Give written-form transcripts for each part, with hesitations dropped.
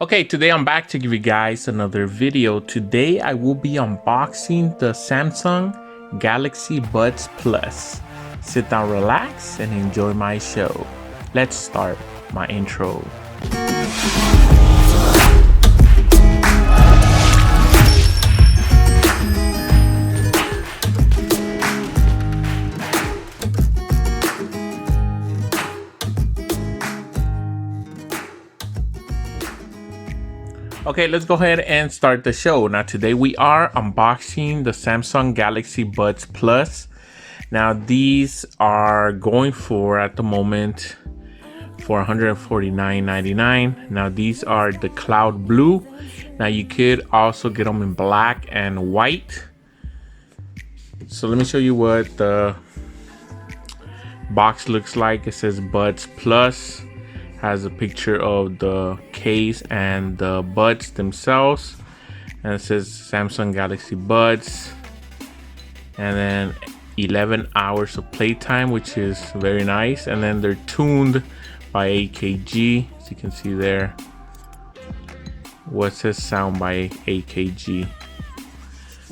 Okay, today I'm back to give you guys another video. Today I will be unboxing the Samsung Galaxy Buds Plus. Sit down, relax, and enjoy my show. Let's start my intro. Okay, let's go ahead and start the show. Now today we are unboxing the Samsung Galaxy Buds Plus. Now these are going for, at the moment, for $149.99. Now these are the cloud blue. Now you could also get them in black and white. So let me show you what the box looks like. It says Buds Plus. Has a picture of the case and the buds themselves, and it says Samsung Galaxy Buds, and then 11 hours of playtime, which is very nice. And then they're tuned by AKG, as you can see there. What says sound by AKG.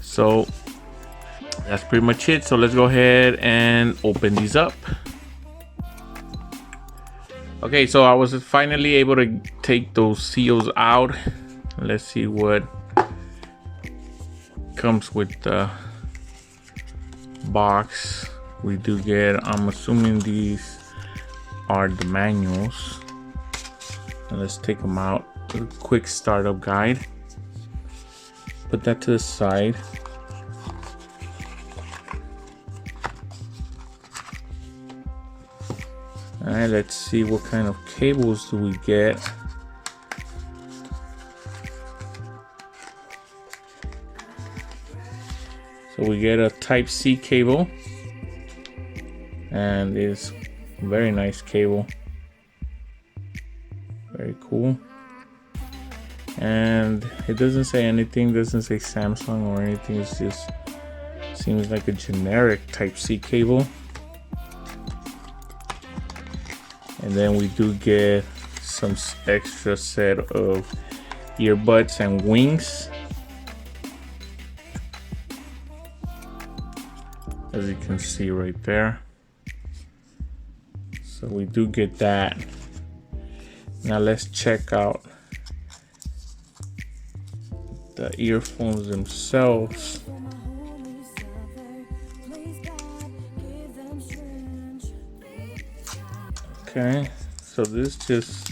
So that's pretty much it. So let's go ahead and open these up. Okay, so I was finally able to take those seals out. Let's see what comes with the box. We do get, I'm assuming these are the manuals. And let's take them out. A quick startup guide. Put that to the side. All right, let's see what kind of cables do we get. So we get a Type-C cable, and it's a very nice cable. Very cool. And it doesn't say anything, doesn't say Samsung or anything. It's just seems like a generic Type-C cable. And then we do get some extra set of earbuds and wings. As you can see right there. So we do get that. Now let's check out the earphones themselves. Okay, so this just,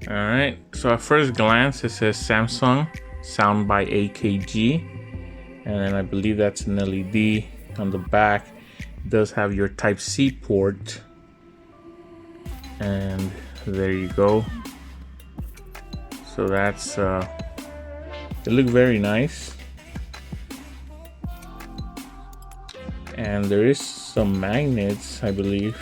all right. So at first glance, it says Samsung, sound by AKG. And then I believe that's an LED on the back. It does have your Type-C port. And there you go. So that's, they look very nice. And there is some magnets, I believe.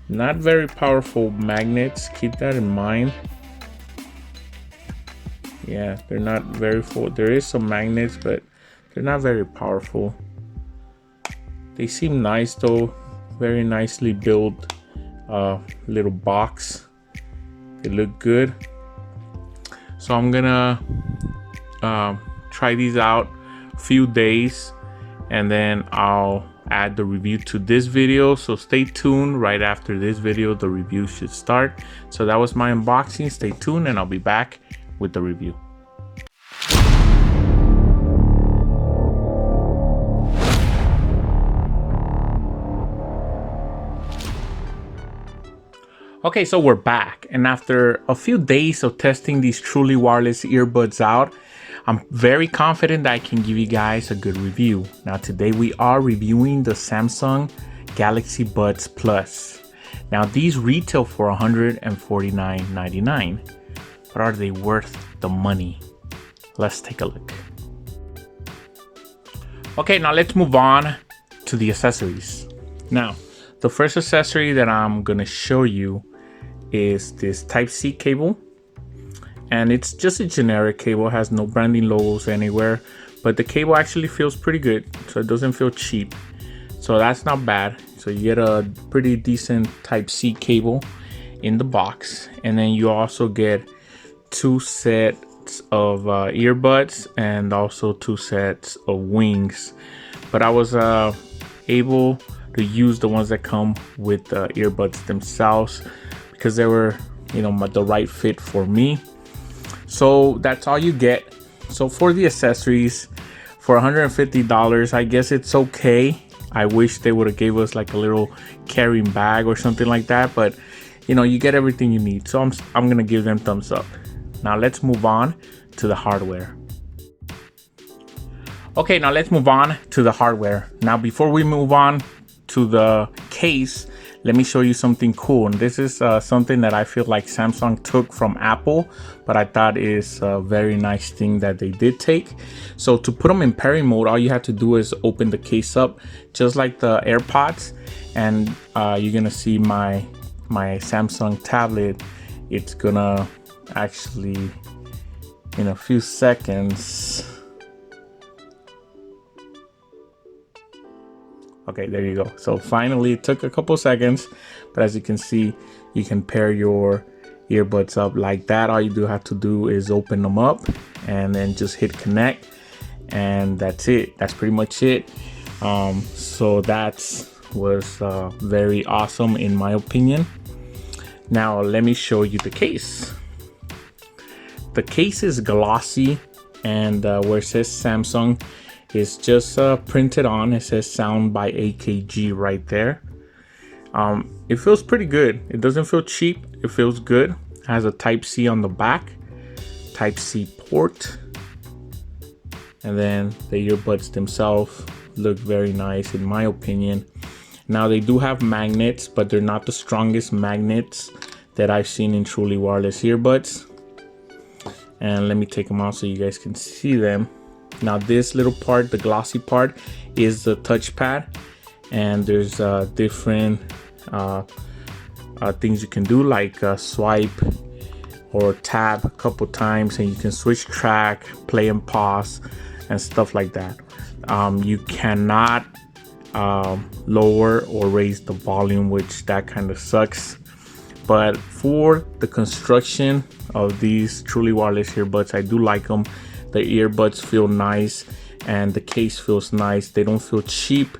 Not very powerful magnets, keep that in mind. Yeah, they're not very full. There is some magnets, but they're not very powerful. They seem nice though, very nicely built little box. They look good. So I'm gonna try these out a few days, and then I'll add the review to this video. So stay tuned. Right after this video, the review should start. So that was my unboxing. Stay tuned and I'll be back with the review. Okay, so we're back, and after a few days of testing these truly wireless earbuds out, I'm very confident that I can give you guys a good review. Now today we are reviewing the Samsung Galaxy Buds Plus. Now these retail for $149.99, but are they worth the money? Let's take a look. Okay, now let's move on to the accessories. Now, the first accessory that I'm gonna show you is this Type-C cable. And it's just a generic cable, has no branding logos anywhere, but the cable actually feels pretty good, so it doesn't feel cheap. So that's not bad. So you get a pretty decent Type-C cable in the box, and then you also get 2 sets of earbuds and also 2 sets of wings, but I was able to use the ones that come with the earbuds themselves because they were, you know, the right fit for me. So that's all you get. So for the accessories, for $150, I guess it's okay. I wish they would have gave us like a little carrying bag or something like that, but you know, you get everything you need. So I'm gonna give them thumbs up. Now let's move on to the hardware. Okay, now let's move on to the hardware. Now before we move on to the case, let me show you something cool. And this is something that I feel like Samsung took from Apple, but I thought is a very nice thing that they did take. So to put them in pairing mode, all you have to do is open the case up, just like the AirPods, and you're gonna see my Samsung tablet. It's gonna actually, in a few seconds. Okay, there you go. So finally, it took a couple seconds, but as you can see, you can pair your earbuds up like that. All you do have to do is open them up and then just hit connect, and that's it. That's pretty much it. So that was very awesome in my opinion. Now let me show you the case. The case is glossy, and where it says Samsung, it's just printed on. It says sound by AKG right there. It feels pretty good. It doesn't feel cheap. It feels good. It has a Type-C on the back, Type-C port, and then the earbuds themselves look very nice in my opinion. Now they do have magnets, but they're not the strongest magnets that I've seen in truly wireless earbuds. And let me take them out so you guys can see them. Now this little part, the glossy part, is the touchpad, and there's different things you can do, like swipe or tap a couple times, and you can switch track, play and pause, and stuff like that. You cannot lower or raise the volume, which that kind of sucks. But for the construction of these truly wireless earbuds, I do like them. The earbuds feel nice and the case feels nice. They don't feel cheap.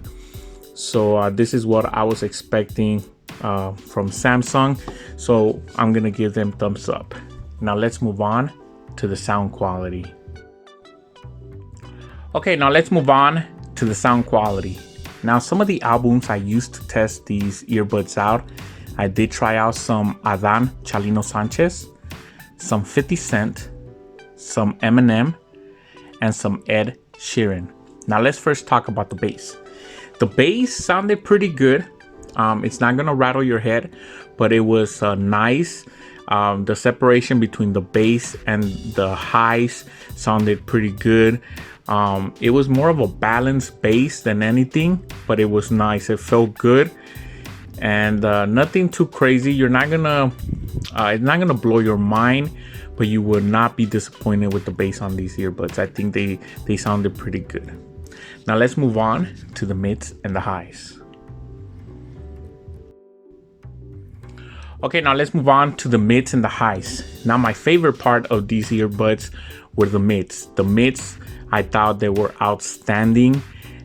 So this is what I was expecting from Samsung. So I'm gonna give them thumbs up. Now let's move on to the sound quality. Okay, now let's move on to the sound quality. Now some of the albums I used to test these earbuds out, I did try out some Adán Chalino Sánchez, some 50 Cent, some Eminem, and some Ed Sheeran. Now let's first talk about the bass. The bass sounded pretty good. It's not gonna rattle your head, but it was nice. The separation between the bass and the highs sounded pretty good. It was more of a balanced bass than anything, but it was nice. It felt good, and nothing too crazy. You're not gonna, it's not gonna blow your mind, but you will not be disappointed with the bass on these earbuds. I think they sounded pretty good. Now let's move on to the mids and the highs. Okay, now let's move on to the mids and the highs. Now my favorite part of these earbuds were the mids. The mids, I thought they were outstanding,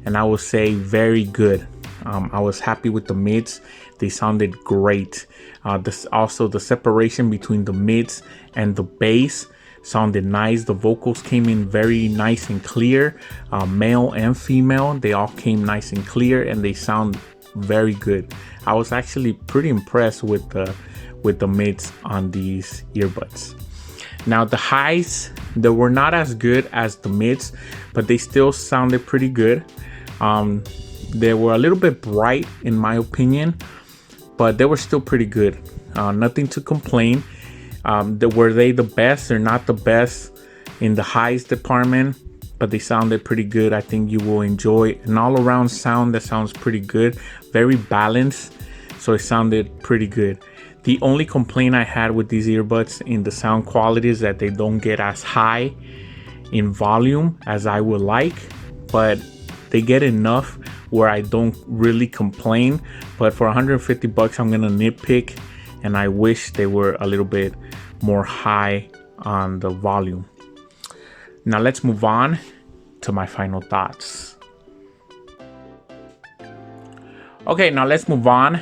and I would say very good. I was happy with the mids. They sounded great. Also the separation between the mids and the bass sounded nice. The vocals came in very nice and clear. Male and female, they all came nice and clear, and they sound very good. I was actually pretty impressed with the mids on these earbuds. Now the highs, they were not as good as the mids, but they still sounded pretty good. They were a little bit bright in my opinion, but they were still pretty good. Nothing to complain. Were they the best? They're not the best in the highs department, but they sounded pretty good. I think you will enjoy an all-around sound that sounds pretty good, very balanced, so it sounded pretty good. The only complaint I had with these earbuds in the sound quality is that they don't get as high in volume as I would like, but they get enough where I don't really complain. But for 150 bucks, I'm gonna nitpick, and I wish they were a little bit more high on the volume. Now let's move on to my final thoughts. Okay, now let's move on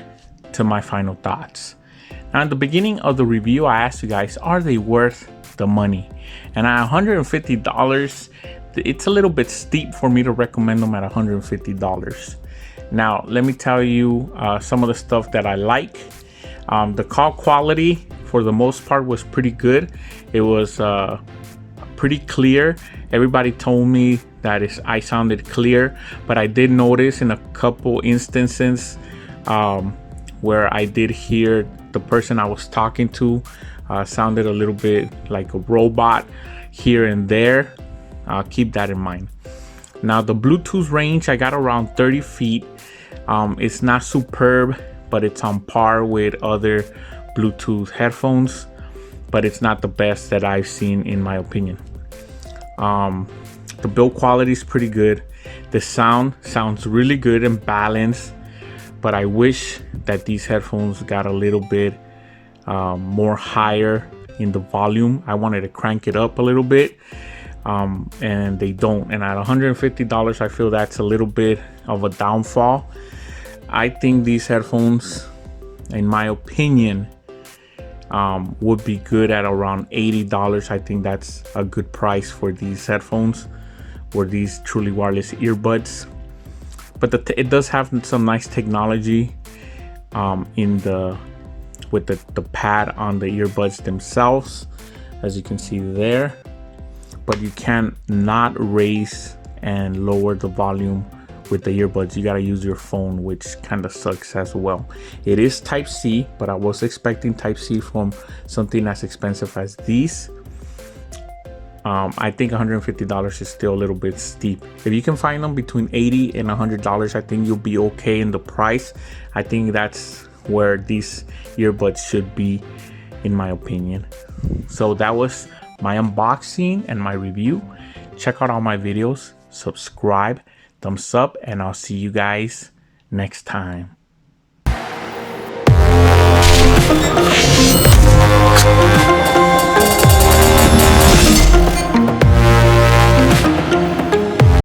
to my final thoughts. Now, in the beginning of the review, I asked you guys, are they worth the money? And at $150, it's a little bit steep for me to recommend them at $150. Now, let me tell you some of the stuff that I like. The call quality, for the most part, was pretty good. It was pretty clear. Everybody told me that I sounded clear, but I did notice in a couple instances where I did hear the person I was talking to sounded a little bit like a robot here and there. Keep that in mind. Now, the Bluetooth range, I got around 30 feet. It's not superb, but it's on par with other Bluetooth headphones, but it's not the best that I've seen, in my opinion. The build quality is pretty good. The sounds really good and balanced, but I wish that these headphones got a little bit more higher in the volume. I wanted to crank it up a little bit, and they don't. And at $150, I feel that's a little bit of a downfall. I think these headphones, in my opinion, would be good at around $80. I think that's a good price for these headphones, or these truly wireless earbuds. But it does have some nice technology with the pad on the earbuds themselves, as you can see there. But you can not raise and lower the volume with the earbuds. You gotta use your phone, which kind of sucks as well. It is Type-C, but I was expecting Type-C from something as expensive as these. I think $150 is still a little bit steep. If you can find them between $80 and $100, I think you'll be okay in the price. I think that's where these earbuds should be, in my opinion. So that was my unboxing and my review. Check out all my videos, subscribe, thumbs up, and I'll see you guys next time.